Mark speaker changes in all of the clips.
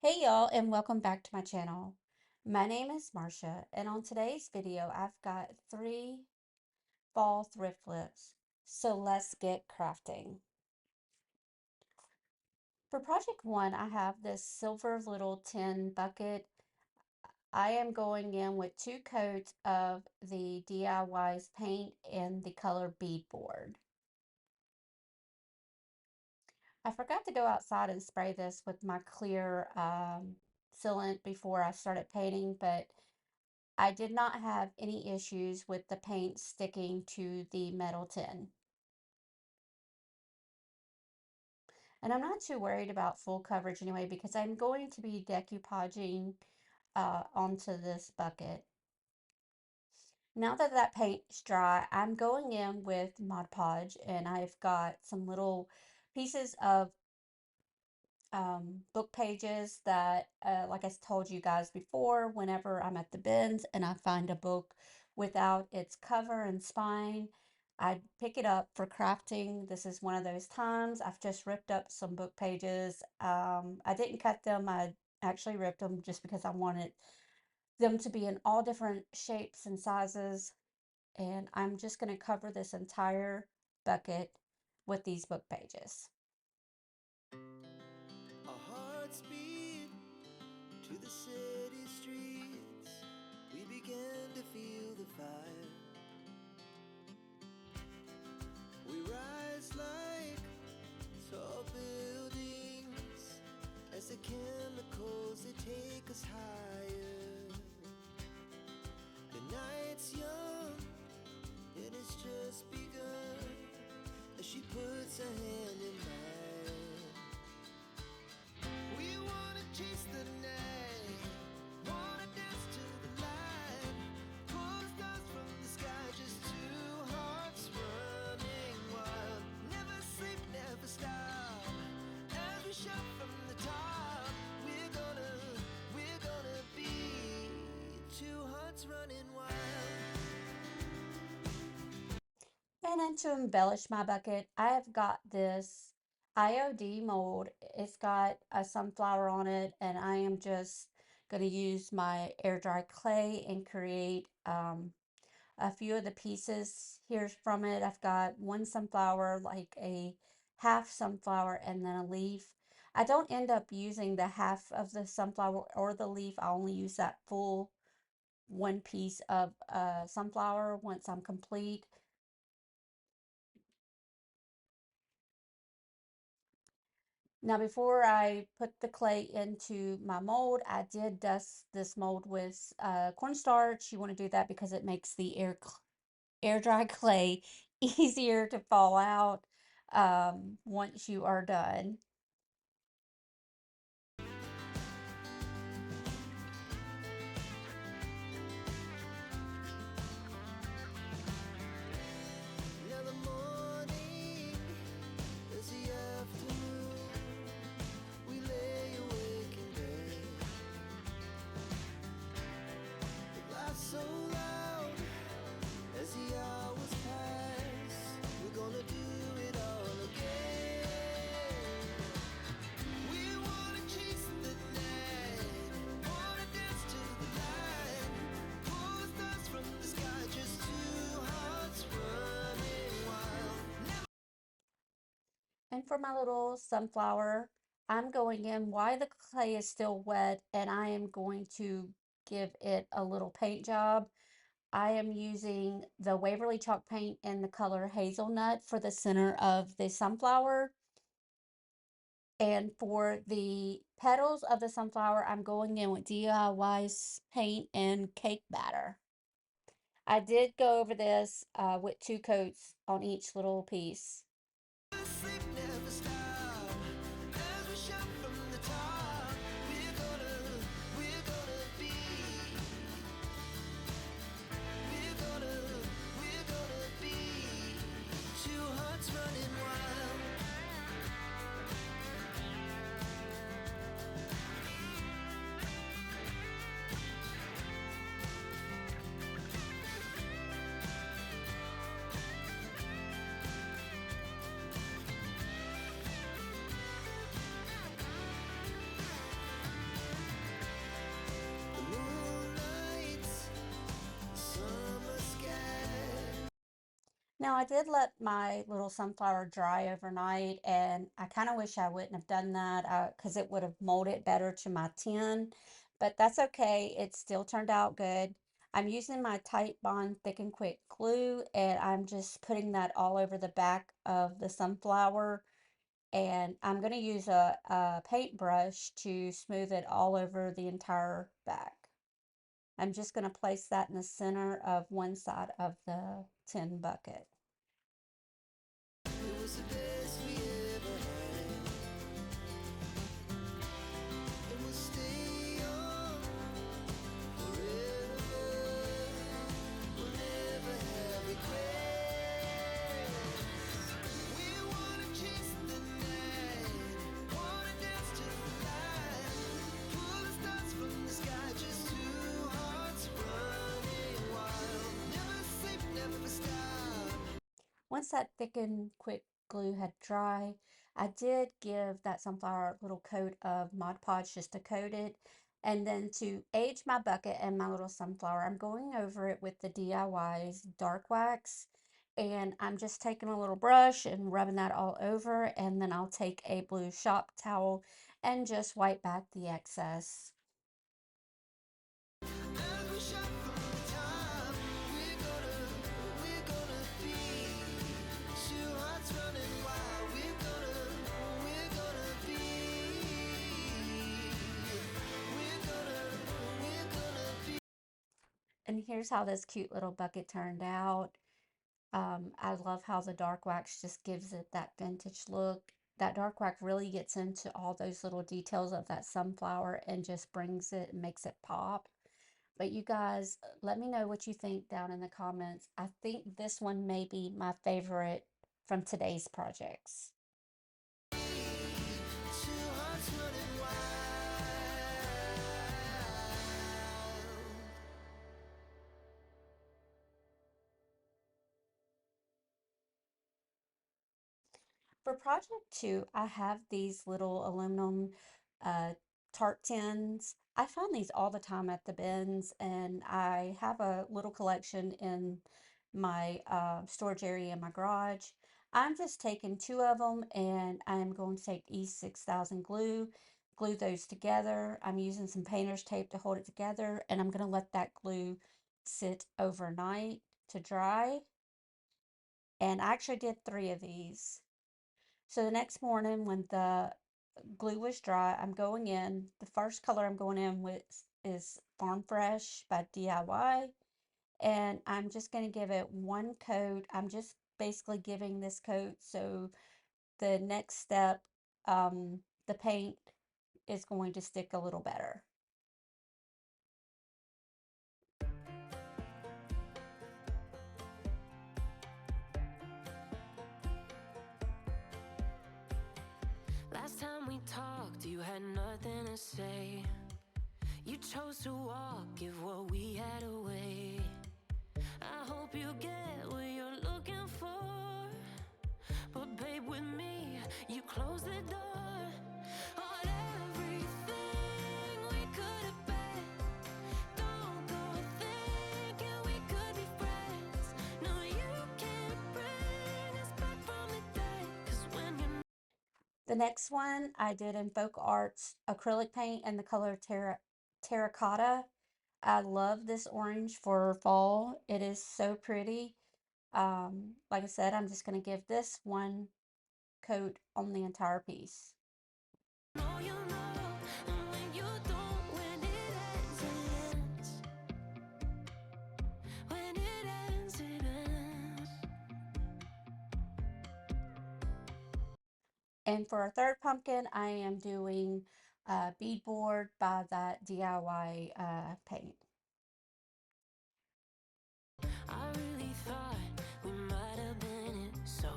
Speaker 1: Hey y'all, and welcome back to my channel. My name is Marsha, and on today's video I've got 3 fall thrift flips. So let's get crafting. For project 1, I have this silver little tin bucket. I am going in with 2 coats of the DIY's paint in the color beadboard. I forgot to go outside and spray this with my clear sealant before I started painting, but I did not have any issues with the paint sticking to the metal tin. And I'm not too worried about full coverage anyway because I'm going to be decoupaging onto this bucket. Now that that paint's dry, I'm going in with Mod Podge, and I've got some little pieces of book pages that, like I told you guys before, whenever I'm at the bins and I find a book without its cover and spine, I pick it up for crafting. This is one of those times. I've just ripped up some book pages. I didn't cut them. I actually ripped them just because I wanted them to be in all different shapes and sizes. And I'm just going to cover this entire bucket with these book pages.
Speaker 2: Our hearts beat to the city streets. We began to feel the fire. We rise like tall buildings as the chemicals they take us higher. The night's young and it's just begun as she puts her hand in mine. We wanna chase the night, wanna dance to the light, pull the stars from the sky, just 2 hearts running wild. Never sleep, never stop, as we shout from the top. We're gonna be 2 hearts running wild.
Speaker 1: And then to embellish my bucket, I have got this IOD mold. It's got a sunflower on it, and I am just going to use my air dry clay and create a few of the pieces here from it. I've got one sunflower, like a half sunflower, and then a leaf. I don't end up using the half of the sunflower or the leaf. I only use that full one piece of sunflower once I'm complete. Now, before I put the clay into my mold, I did dust this mold with cornstarch. You want to do that because it makes the air dry clay easier to fall out once you are done.
Speaker 2: Now the morning is the afternoon. We lay awake in bed. The laughs so loud as the hours pass. We're gonna do it all again. We wanna chase the night, wanna dance to the light, pull the stars from the sky, just 2 hearts running wild.
Speaker 1: And for my little sunflower, I'm going in while the clay is still wet, and I am going to give it a little paint job. I am using the Waverly chalk paint in the color hazelnut for the center of the sunflower. And for the petals of the sunflower, I'm going in with DIY's paint and cake batter. I did go over this with 2 coats on each little piece.
Speaker 2: Sleep never stop as we shout from the top. We're gonna be. We're gonna be 2 hearts running wild.
Speaker 1: Now, I did let my little sunflower dry overnight, and I kind of wish I wouldn't have done that because it would have molded better to my tin, but that's okay. It still turned out good. I'm using my Tight Bond Thick and Quick glue, and I'm just putting that all over the back of the sunflower. And I'm going to use a paintbrush to smooth it all over the entire back. I'm just going to place that in the center of one side of the tin bucket.
Speaker 2: It was the best we ever had. And we'll stay young forever. We'll never have regrets. We wanna chase the night, wanna dance to the light, pull the stars from the sky, just two hearts running wild. Never sleep, never stop.
Speaker 1: Once that thick and quick glue had dry, I did give that sunflower a little coat of Mod Podge just to coat it. And then to age my bucket and my little sunflower, I'm going over it with the DIY's dark wax. And I'm just taking a little brush and rubbing that all over. And then I'll take a blue shop towel and just wipe back the excess.
Speaker 2: As we shout from the top, we're gonna be two hearts running wild. We're gonna be, we're gonna be.
Speaker 1: And here's how this cute little bucket turned out. I love how the dark wax just gives it that vintage look. That dark wax really gets into all those little details of that sunflower and just brings it and makes it pop. But you guys, let me know what you think down in the comments. I think this one may be my favorite from today's projects.
Speaker 2: Two hearts running wild.
Speaker 1: For project two, I have these little aluminum uh, tart tins. I find these all the time at the bins, and I have a little collection in my storage area in my garage. I'm just taking two of them, and I'm going to take E6000 glue, glue those together. I'm using some painter's tape to hold it together, and I'm going to let that glue sit overnight to dry. And I actually did three of these. So the next morning when the glue was dry, I'm going in. The first color I'm going in with is Farm Fresh by DIY. And I'm just going to give it one coat. I'm just basically giving this coat so the next step, the paint is going to stick a little better.
Speaker 2: Last time we talked, you had nothing to say. You chose to walk, give what we had away. I hope you get what you're looking for. But babe, with me, you close the door on everything we could have been. Don't go thinking we could be friends. No, you can't bring us back from the dead. 'Cause when you're
Speaker 1: The next one I did in Folk Arts acrylic paint in the color terracotta. I love this orange for fall. It is so pretty. Like I said, I'm just going to give this one coat on the entire piece.
Speaker 2: you know, and when you don't, when it ends, it ends. When it ends, it ends.
Speaker 1: And for our third pumpkin, I am doing beadboard by that DIY paint.
Speaker 2: I really thought we might have been it. So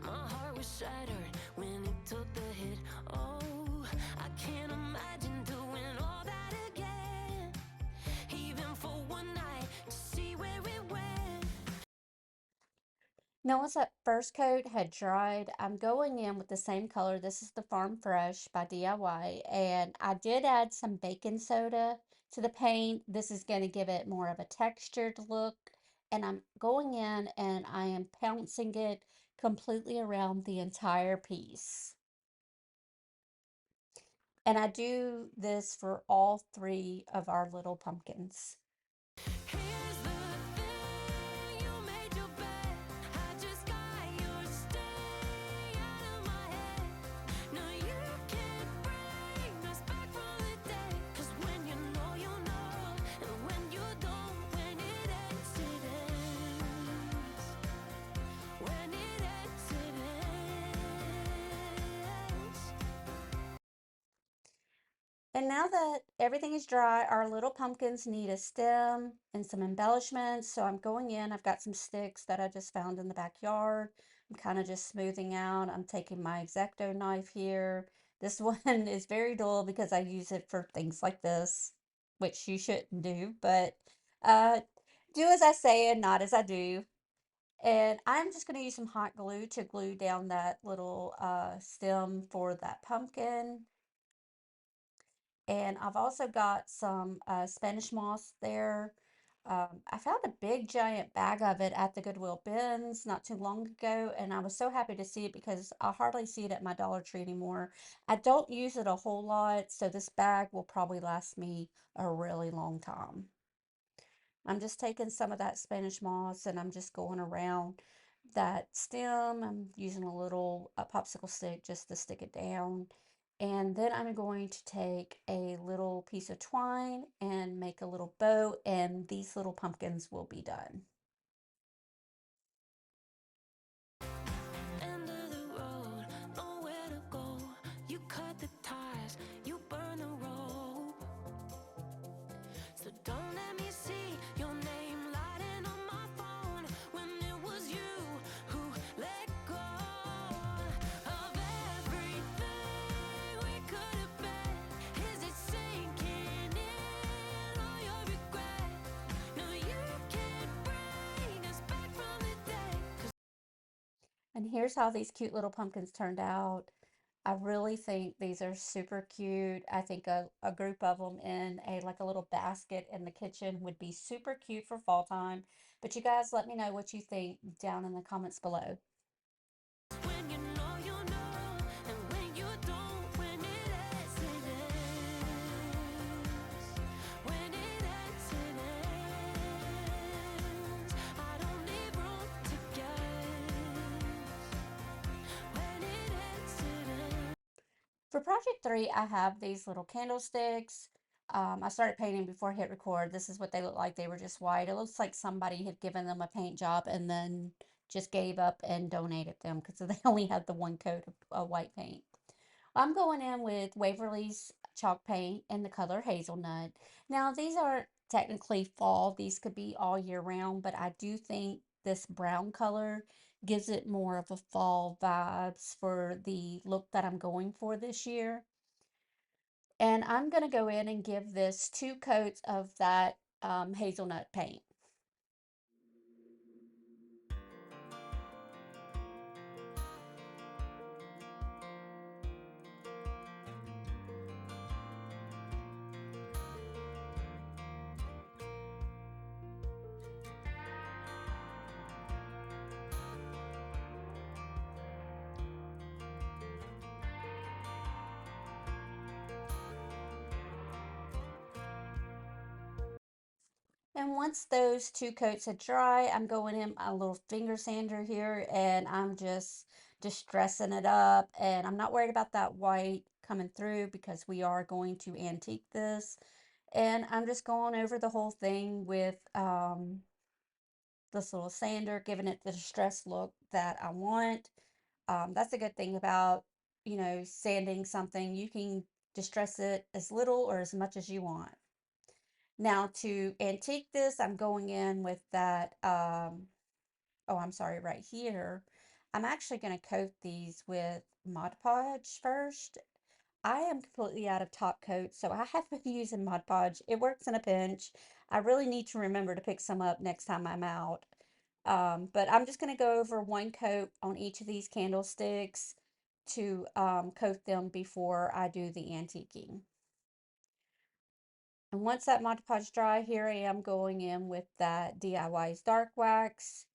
Speaker 2: my heart was shattered when it took the hit. Oh, I can't imagine doing all that again, even for one night to see where it went.
Speaker 1: Now, once that first coat had dried, I'm going in with the same color. This is the Farm Fresh by DIY, and I did add some baking soda to the paint. This is going to give it more of a textured look, and I'm going in and I am pouncing it completely around the entire piece. And I do this for all three of our little pumpkins.
Speaker 2: Here's the thing, you made your bed. I just got your stay out of my head. No, you can't bring us back from the dead. 'Cause when you know, you know. And when you don't, when it ends, it ends. When it ends, it ends.
Speaker 1: And now that everything is dry, our little pumpkins need a stem and some embellishments. So I'm going in, I've got some sticks that I just found in the backyard. I'm kind of just smoothing out. I'm taking my X-Acto knife here. This one is very dull because I use it for things like this, which you shouldn't do, but uh, do as I say and not as I do. And I'm just going to use some hot glue to glue down that little stem for that pumpkin. And I've also got some Spanish moss there. I found a big giant bag of it at the Goodwill Bins not too long ago, and I was so happy to see it because I hardly see it at my Dollar Tree anymore. I don't use it a whole lot, so this bag will probably last me a really long time. I'm just taking some of that Spanish moss and I'm just going around that stem. I'm using a little popsicle stick just to stick it down. And then I'm going to take a little piece of twine and make a little bow, and these little pumpkins will be done.
Speaker 2: End of the road, nowhere to go. You cut the ties, you burn the rope. So don't let me see your name lighting on my phone when it was you who let go of everything we could have been. Is it sinking in all your regret? No, you can't bring us back from the dead.
Speaker 1: And here's how these cute little pumpkins turned out. I really think these are super cute. I think a group of them in a like a little basket in the kitchen would be super cute for fall time. But you guys let me know what you think down in the comments below.
Speaker 2: When you know, and when you don't, when it ends, it ends. When it ends, it ends. I don't leave room to guess. When it ends, it ends.
Speaker 1: For project 3, I have these little candlesticks. I started painting before I hit record. This is what they look like. They were just white. It looks like somebody had given them a paint job and then just gave up and donated them because they only had the one coat of white paint. I'm going in with Waverly's chalk paint in the color hazelnut. Now, these aren't technically fall. These could be all year round, but I do think this brown color gives it more of a fall vibes for the look that I'm going for this year. And I'm going to go in and give this 2 coats of that hazelnut paint. And once those 2 coats are dry, I'm going in a little finger sander here and I'm just distressing it up. And I'm not worried about that white coming through because we are going to antique this. And I'm just going over the whole thing with this little sander, giving it the distressed look that I want. That's a good thing about, sanding something. You can distress it as little or as much as you want. Now to antique this, I'm going in with that, oh, I'm sorry, right here. I'm actually going to coat these with Mod Podge first. I am completely out of top coat, so I have been using Mod Podge. It works in a pinch. I really need to remember to pick some up next time I'm out. But I'm just going to go over 1 coat on each of these candlesticks to coat them before I do the antiquing. And once that Mod Podge dry, here I am going in with that DIY's Dark Wax,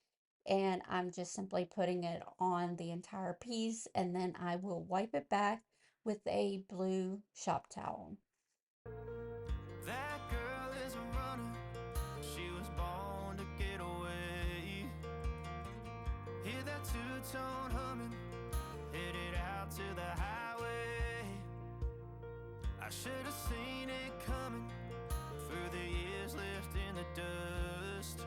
Speaker 1: and I'm just simply putting it on the entire piece, and then I will wipe it back with a blue shop towel.
Speaker 2: That girl is a runner. She was born to get away. Hear that two-tone humming, headed out to the highway. I should have seen it coming through the years left in the dust.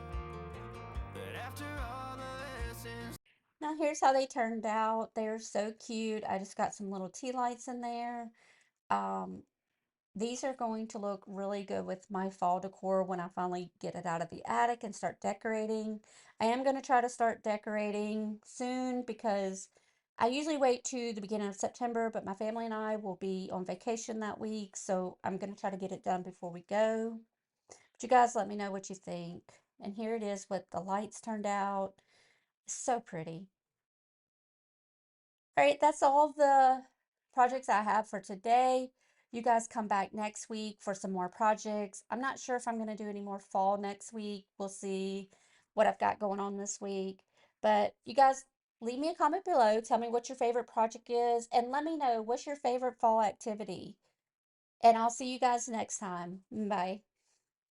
Speaker 2: But after all the lessons.
Speaker 1: Now here's how they turned out. They're so cute. I just got some little tea lights in there. Um, These are going to look really good with my fall decor when I finally get it out of the attic and start decorating. I am going to try to start decorating soon because I usually wait to the beginning of September, but my family and I will be on vacation that week, so I'm going to try to get it done before we go. But you guys let me know what you think. And here it is what the lights turned out. So pretty. All right, that's all the projects I have for today. You guys come back next week for some more projects. I'm not sure if I'm going to do any more fall next week. We'll see what I've got going on this week. But you guys leave me a comment below. Tell me what your favorite project is and let me know what's your favorite fall activity. And I'll see you guys next time. Bye.